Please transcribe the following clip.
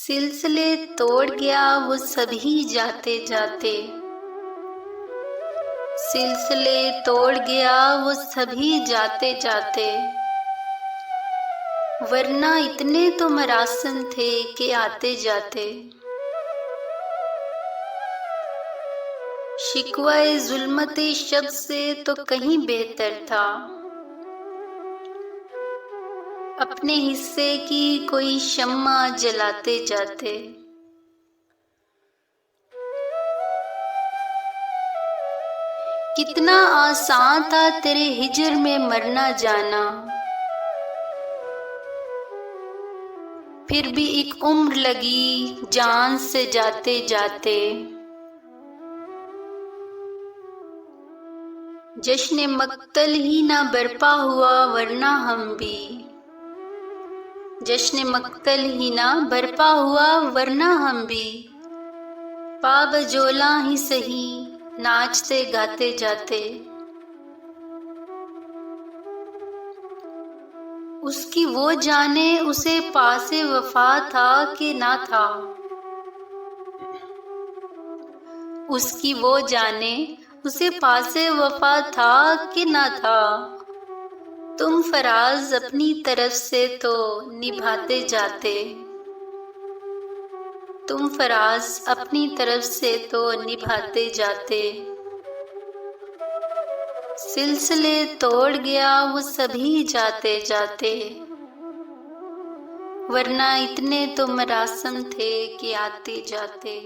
सिलसिले तोड़ गया वो सभी जाते जाते, सिलसिले तोड़ गया वो सभी जाते जाते, वरना इतने तो मरासिम थे कि आते जाते। शिकवाए जुल्मते शब से तो कहीं बेहतर था, अपने हिस्से की कोई शम्मा जलाते जाते। कितना आसान था तेरे हिजर में मरना जाना, फिर भी एक उम्र लगी जान से जाते जाते। जश्न मक्तल ही ना बरपा हुआ वरना हम भी, जश्न मक्तल ही ना बरपा हुआ वरना हम भी, पाबजोला ही सही नाचते गाते जाते। उसकी वो जाने उसे पासे वफा था कि ना था, उसकी वो जाने उसे पासे वफा था कि ना था। तुम फराज अपनी तरफ से तो निभाते जाते, तुम फराज अपनी तरफ से तो निभाते जाते। सिलसिले तोड़ गया वो सभी जाते जाते, वरना इतने तो मरासिम थे कि आते जाते।